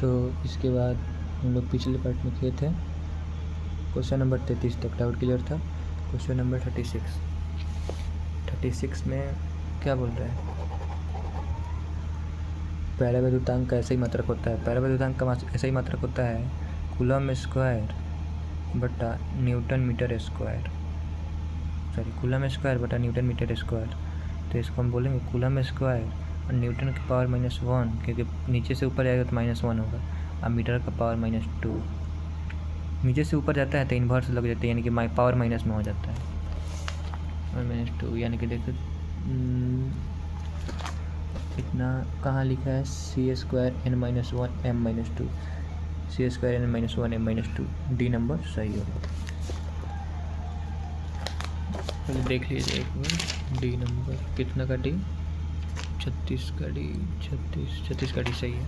तो इसके बाद हम लोग पिछले पार्ट में किए थे क्वेश्चन नंबर 33 तक डाउट क्लियर था। क्वेश्चन नंबर 36 में क्या बोल रहा है, परावैद्युतांक का ऐसे ही मात्रक होता है। परावैद्युतांक का ऐसा ही मात्रक होता है कूलम स्क्वायर बटा newton meter square, coulomb square बटा न्यूटन मीटर स्क्वायर। तो इसको हम बोलेंगे कूलम स्क्वायर और न्यूटन की पावर -1, क्योंकि नीचे से ऊपर जाएगा तो -1 होगा, और मीटर का पावर -2। नीचे से ऊपर जाता है तो इन्वर्स लग जाता है, यानी कि पावर माइनस में हो जाता है, और -2, यानी कि देखो इतना कहाँ लिखा है, c² n-1 m-2, c² n-1 m-2, D number सही होगा। पहले देख लीजिए एक बार, डी नंबर कितना का डी, 36 का डी, 36 का डी सही है।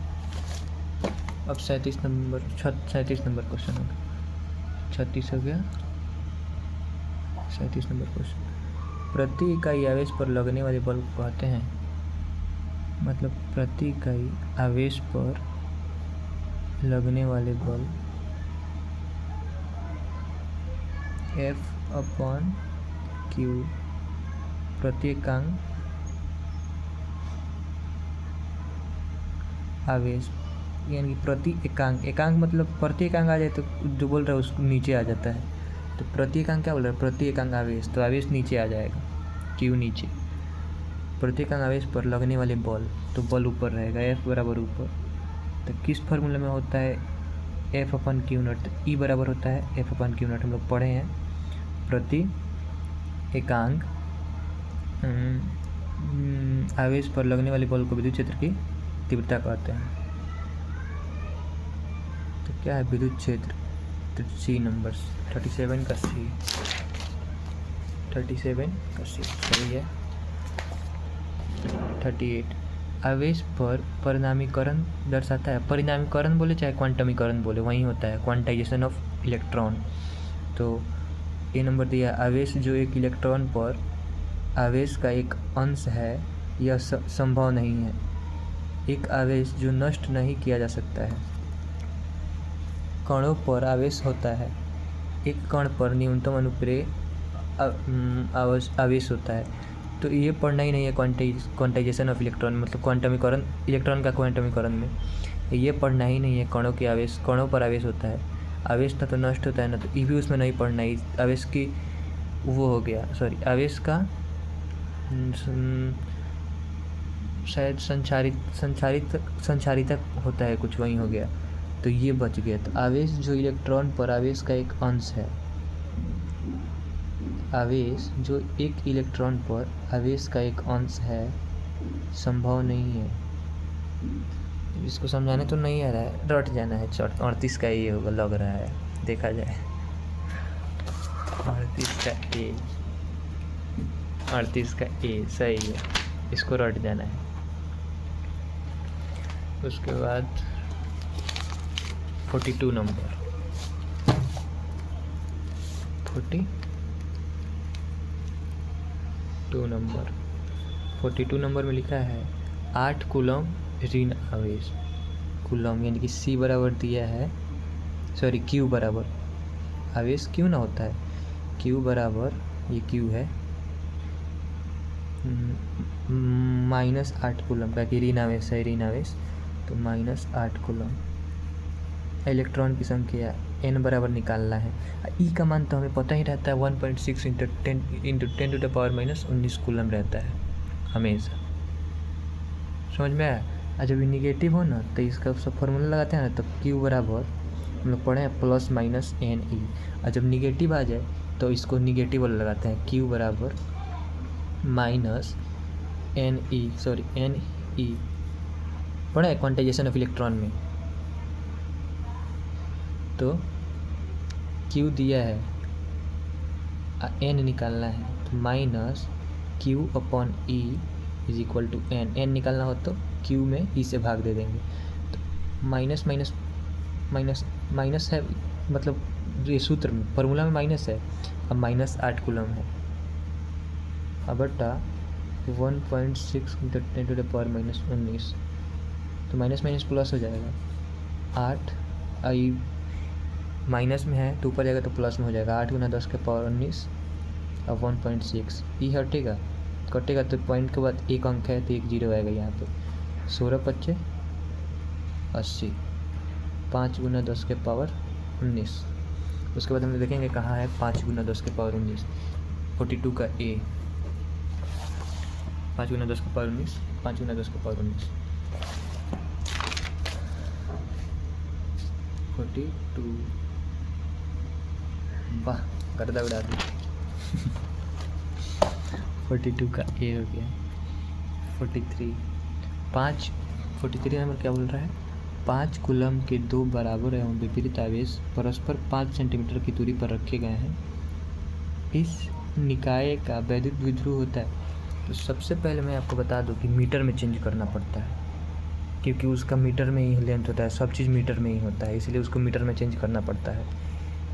अब 37 नंबर क्वेश्चन हो गया, 36 हो गया, 37 नंबर क्वेश्चन। प्रति इकाई आवेश पर लगने वाले बल को कहते हैं, मतलब प्रति इकाई आवेश पर लगने वाले बल F/Q प्रति एकांक आवेश, यानी कि प्रति एकांक मतलब प्रति एकांक आ जाए तो जो बोल रहा है उसको नीचे आ जाता है। तो प्रति एकांक क्या बोल रहा है, प्रति एकांक आवेश, तो आवेश नीचे आ जाएगा, Q नीचे। प्रति एकांक आवेश पर लगने वाले बल, तो बल ऊपर रहेगा, F बराबर ऊपर। तो किस फार्मूला में होता है F/Q0, तो E बराबर होता है F/Q0, हम लोग पढ़े हैं। प्रति एकांक आवेश पर लगने वाले बल को विद्युत क्षेत्र की तीव्रता कहते हैं। तो क्या है विद्युत क्षेत्र, तो सी नंबर 37 का सी, 37 का सी सही है। 38 आवेश पर परिणामीकरण दर्शाता है, परिणामीकरण बोले चाहे क्वांटमीकरण बोले वही होता है, क्वांटाइजेशन ऑफ इलेक्ट्रॉन। तो ये नंबर दिया, आवेश जो एक इलेक्ट्रॉन पर आवेश का एक अंश है यह संभव नहीं है। एक आवेश जो नष्ट नहीं किया जा सकता है। कणों पर आवेश होता है, एक कण पर न्यूनतम अनुप्रेय आवेश होता है। तो ये पढ़ना ही नहीं है क्वांटाइजेशन ऑफ इलेक्ट्रॉन, मतलब क्वांटमीकरण, इलेक्ट्रॉन का क्वांटमीकरण में ये पढ़ना ही नहीं है। कणों की आवेश, कणों पर आवेश होता है, आवेश ना तो नष्ट होता है ना, तो ये भी उसमें नहीं पढ़ना है। आवेश की वो हो गया, सॉरी, आवेश का शायद संचारितक होता है कुछ, वही हो गया, तो ये बच गया। तो आवेश जो इलेक्ट्रॉन पर आवेश का एक अंश है, आवेश जो एक इलेक्ट्रॉन पर आवेश का एक अंश है संभव नहीं है। इसको समझाने तो नहीं आ रहा है, रट जाना है। 38 का ये होगा लग रहा है, देखा जाए। 38 का ए सही है, इसको रट जाना है। उसके बाद 42 नंबर, 42 नंबर में लिखा है 8 कूलम ऋण आवेश। कूलम यानी कि C बराबर दिया है, सॉरी Q बराबर, आवेश क्यों ना होता है, Q बराबर, ये Q है -8 कूलम का, कि ऋण आवेश है, ऋण आवेश, तो -8 कूलम। इलेक्ट्रॉन की संख्या n बराबर निकालना है। ई का मान तो हमें पता ही रहता है, 1.6 × 10⁻19 कूलम रहता है हमेशा, समझ में आया। और जब ये निगेटिव हो ना तो इसका सब फॉर्मूला लगाते हैं ना, तो Q बराबर हम लोग पढ़े हैं +-NE, और जब निगेटिव आ जाए तो इसको निगेटिव वाला लगाते हैं, Q बराबर -NE पढ़ा है क्वांटाइजेशन ऑफ इलेक्ट्रॉन में। तो Q दिया है, N निकालना है, तो -Q/E = N निकालना हो तो Q में E से भाग दे देंगे, तो माइनस है, मतलब ये सूत्र में फॉर्मूला में माइनस है, अब -8 कूलम है, अब बटा 1.6 × 10⁻19, तो माइनस प्लस हो जाएगा, 8 आई माइनस में है तो ऊपर जाएगा तो प्लस में हो जाएगा। 8 गुना 10 के पावर 19 और 1.6 ई हटेगा, कटेगा तो पॉइंट के बाद एक अंक है तो एक जीरो आएगा यहाँ पे। 16 पच्चे 80, 5 गुना 10 के पावर 19। उसके बाद हम लोग देखेंगे कहाँ है 5 गुना 10 के पावर 19, 42 का ए। 5 गुना 10 के पावर 19, 5 गुना 10 के पावर 19, 42। वाह गर्दा उड़ा दी। 42 का ए हो गया। 43 नंबर क्या बोल रहा है? 5 कूलम के 2 बराबर एवं विपरीत आवेश परस्पर 5 सेंटीमीटर की दूरी पर रखे गए हैं। इस निकाय का वैद्युत द्विध्रुव होता है। तो सबसे पहले मैं आपको बता दूं कि मीटर में चेंज करना पड़ता है, क्योंकि उसका मीटर में ही लेंथ होता है, सब चीज़ मीटर में ही होता है, इसलिए उसको मीटर में चेंज करना पड़ता है।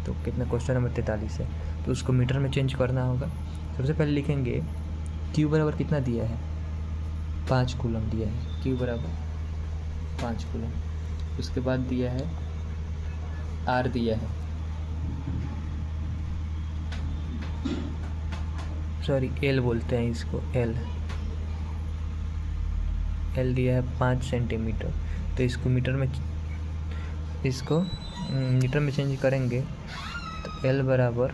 तो कितना क्वेश्चन नंबर 43 है, तो उसको मीटर में चेंज करना होगा। सबसे पहले लिखेंगे क्यू बराबर कितना दिया है? 5 कूलम दिया है, क्यू बराबर 5 कूलम। उसके बाद दिया है आर दिया है, सॉरी एल बोलते हैं इसको, एल दिया है 5 सेंटीमीटर। तो इसको मीटर में चेंज करेंगे तो एल बराबर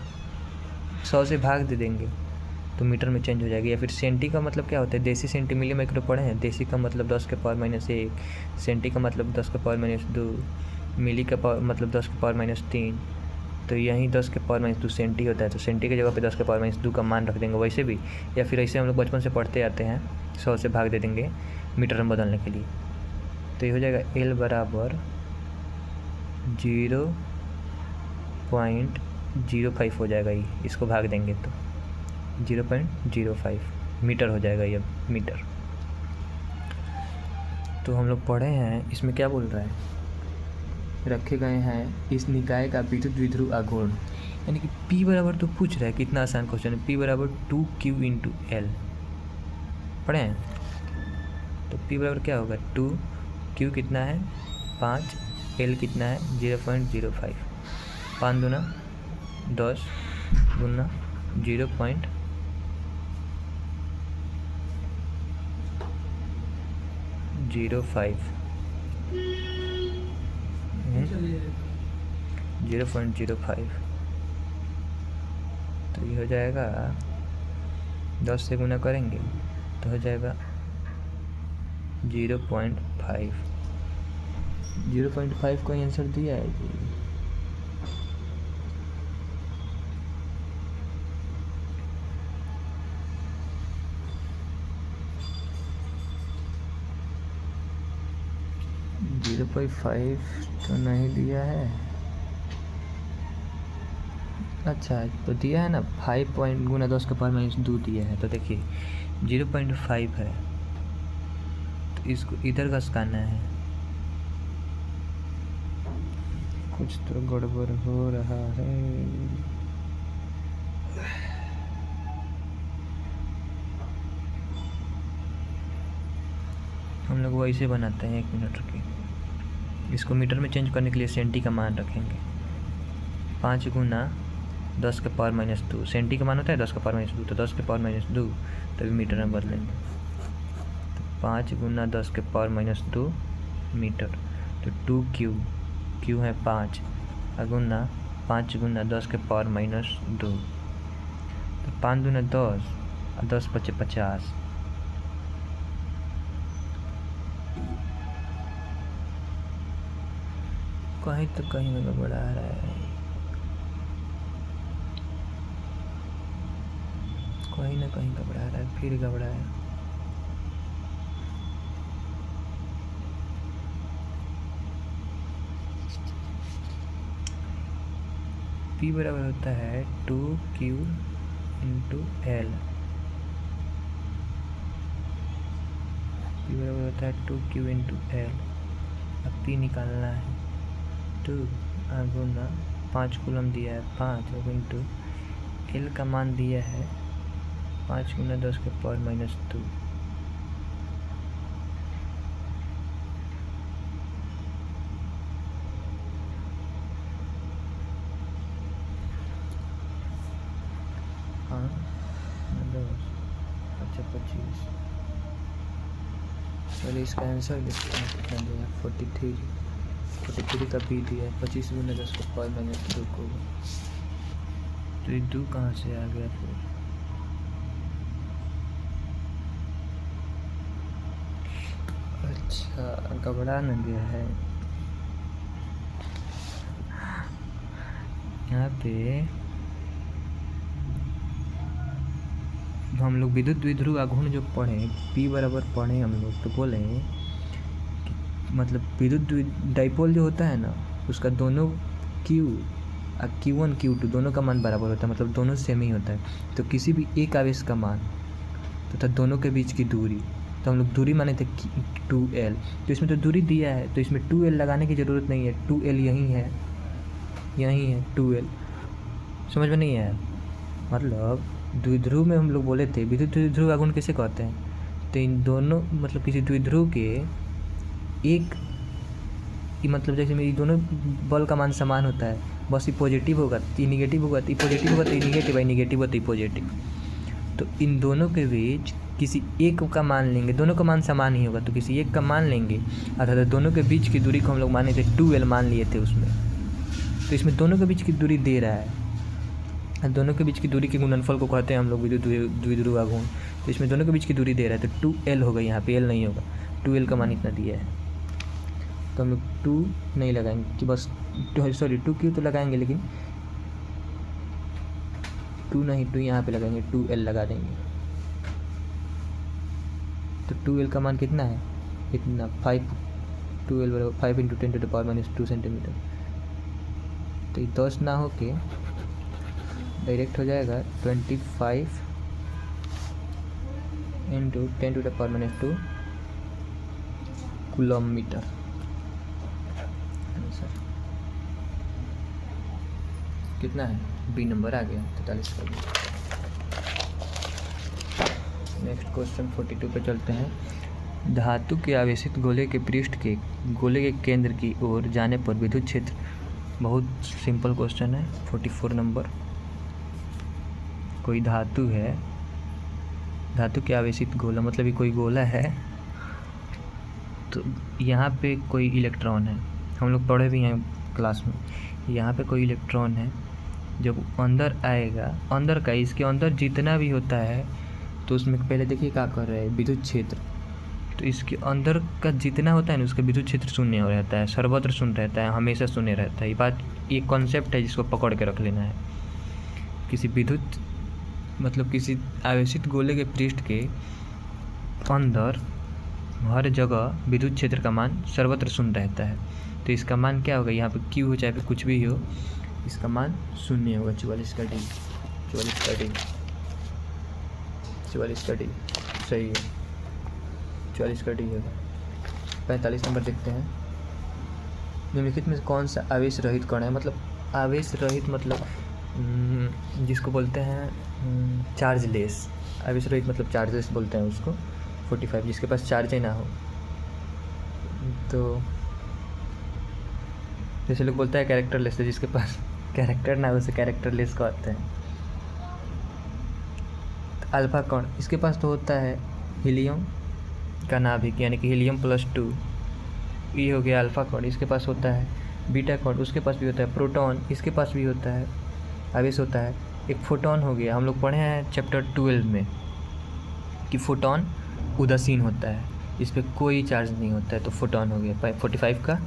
100 से भाग दे देंगे तो मीटर में चेंज हो जाएगी। या फिर सेंटी का मतलब क्या होता है? देसी सेंटी मिली माइक्रो पढ़े हैं। देसी का मतलब 10 के पावर -1, सेंटी का मतलब 10 के पावर -2, मिली का पावर मतलब 10 के पावर -3। तो यहीं 10 के पावर -2 सेंटी होता है, तो सेंटी की जगह पे 10 के पावर -2 का मान रख देंगे वैसे भी। या फिर ऐसे हम लोग बचपन से पढ़ते आते हैं, 100 से भाग दे देंगे मीटर में बदलने के लिए। तो ये हो जाएगा एल बराबर 0.05 हो जाएगा। ये इसको भाग देंगे तो 0.05 मीटर हो जाएगा ये मीटर। तो हम लोग पढ़े हैं, इसमें क्या बोल रहा है? रखे गए हैं इस निकाय का विद्युत द्विध्रुव आघूर्ण, यानी कि P बराबर तो पूछ रहा है, कितना आसान क्वेश्चन है। P बराबर 2Q × L पढ़े हैं। तो P बराबर क्या होगा? 2Q कितना है? 5, L कितना है? 0.05। 5 दूना 10 गुना 0.05, 0.05। तो ये हो जाएगा 10 से गुना करेंगे तो हो जाएगा 0.5। 0.5 का आंसर दिया है जी। जीरो 0.5 तो नहीं दिया है। अच्छा तो दिया है ना 5 पॉइंट गुना 10 के पावर -2 दिया है। तो देखिए 0.5 है तो इसको इधर घसकाना है। कुछ तो गड़बड़ हो रहा है। हम लोग वैसे बनाते हैं, 1 मिनट की। इसको मीटर में चेंज करने के लिए सेंटी का मान रखेंगे। 5 गुना 10 के पावर -2, सेंटी का मान होता है 10 के पावर -2, तो 10 के पावर -2 तभी मीटर में बदलेंगे। तो 5 गुना 10 के पावर -2 मीटर। तो 2Q, Q है 5 गुना 5 गुना 10 के पावर -2। तो 5 दूना 10 और 10 × 5 = 50। कहीं तो कहीं में गड़बड़ा रहा है, कहीं ना कहीं घबरा रहा है, फिर घबरा है। P बराबर होता है 2Q × L। P बराबर होता है 2Q × L। अब P निकालना है। 2 गुना 5 कूलम दिया है 5 इंटू L का मान दिया है 5 गुना 10 के पावर -2। 25। चलिए इसका आंसर लिखते हैं, कितना दिया 43 का बी दिया है। 25 गुना 10 को पावर माइनस 2 को, तो ये 2 कहाँ से आ गया फिर? अच्छा, घबरा न गया है यहाँ पे। हम लोग विद्युत द्विध्रुव आघूर्ण जो पढ़े, P बराबर पढ़े हम लोग, तो बोले कि मतलब विद्युत डाइपोल जो होता है ना, उसका दोनों Q1 Q2 दोनों का मान बराबर होता है, मतलब दोनों सेम ही होता है। तो किसी भी एक आवेश का मान तथा दोनों के बीच की दूरी, तो हम लोग दूरी माने थे 2L, तो इसमें तो दूरी दिया है, तो इसमें 2L लगाने की ज़रूरत नहीं है। 2L यहीं है 2L। समझ में नहीं आया? मतलब द्विध्रुव में हम लोग बोले थे विद्युत द्विध्रुव आघूर्ण किसे कहते हैं, तो इन दोनों मतलब किसी द्विध्रुव के एक, मतलब जैसे मेरी दोनों बल का मान समान होता है, बस ये पॉजिटिव होगा तो ये निगेटिव होगा, तो ये पॉजिटिव होगा तो ये निगेटिव है, निगेटिव होगा तो ये पॉजिटिव। तो इन दोनों के बीच किसी एक का मान लेंगे, दोनों का मान समान ही होगा, तो किसी एक का मान लेंगे, अर्थात दोनों के बीच की दूरी को हम लोग माने थे 2L मान लिए थे उसमें। तो इसमें दोनों के बीच की दूरी दे रहा है, दोनों के बीच की दूरी के गुणनफल को कहते हैं हम लोग विद्युत द्विध्रुव आघूर्ण। तो इसमें दोनों के बीच की दूरी दे रहा है, तो 2L होगा, यहाँ पे L नहीं होगा, 2L का मान इतना दिया है। तो हम लोग 2 नहीं लगाएंगे कि बस 2Q तो लगाएंगे, लेकिन 2 नहीं, 2 यहाँ पे लगाएंगे, 2L लगा देंगे। तो 2L का मान कितना है, इतना 5, 2L बराबर 5 × 10⁻² सेंटीमीटर। तो ये 10 ना हो के डायरेक्ट हो जाएगा 25 × 10⁻² कूलम-मीटर। कितना है, बी नंबर आ गया 43 का। नेक्स्ट क्वेश्चन 42 पे चलते हैं। धातु के आवेशित गोले के पृष्ठ के गोले के केंद्र की ओर जाने पर विद्युत क्षेत्र, बहुत सिंपल क्वेश्चन है। 44 नंबर, कोई धातु है, धातु के आवेशित गोला मतलब ये कोई गोला है, तो यहाँ पे कोई इलेक्ट्रॉन है, हम लोग पढ़े भी हैं क्लास में। यहाँ पे कोई इलेक्ट्रॉन है, जब अंदर आएगा, अंदर का इसके अंदर जितना भी होता है, तो उसमें पहले देखिए क्या कर रहे हैं, विद्युत क्षेत्र। तो इसके अंदर का जितना होता है ना, उसका विद्युत क्षेत्र शून्य हो रहता है, सर्वत्र शून्य रहता है, हमेशा शून्य रहता है। ये बात, ये कॉन्सेप्ट है जिसको पकड़ के रख लेना है। किसी विद्युत मतलब किसी आवेशित गोले के पृष्ठ के अंदर हर जगह विद्युत क्षेत्र का मान सर्वत्र शून्य रहता है। तो इसका मान क्या होगा, यहाँ पे Q हो चाहे कुछ भी हो, इसका मान शून्य होगा। 44 का डी, 44 का डी सही है, 44 का डी होगा। 45 नंबर देखते हैं। निम्नलिखित में कौन सा आवेश रहित कण है, मतलब आवेश रहित मतलब जिसको बोलते हैं चार्जलेस, आवेश रहित मतलब चार्जलेस बोलते हैं उसको। 45, जिसके पास चार्ज ही ना हो। तो जैसे लोग बोलते हैं कैरेक्टरलेस, जिसके पास कैरेक्टर ना हो उसे कैरेक्टरलेस कहते हैं। तो अल्फा कण, इसके पास तो होता है हीलियम का नाभिक, यानी कि हीलियम +2, ये हो गया अल्फा कण। इसके पास होता है बीटा कण, उसके पास भी होता है प्रोटॉन, इसके पास भी होता है आवेश होता है। एक फोटोन हो गया, हम लोग पढ़े हैं चैप्टर 12 में कि फोटोन उदासीन होता है, इस पर कोई चार्ज नहीं होता है, तो फोटोन हो गया। 45 का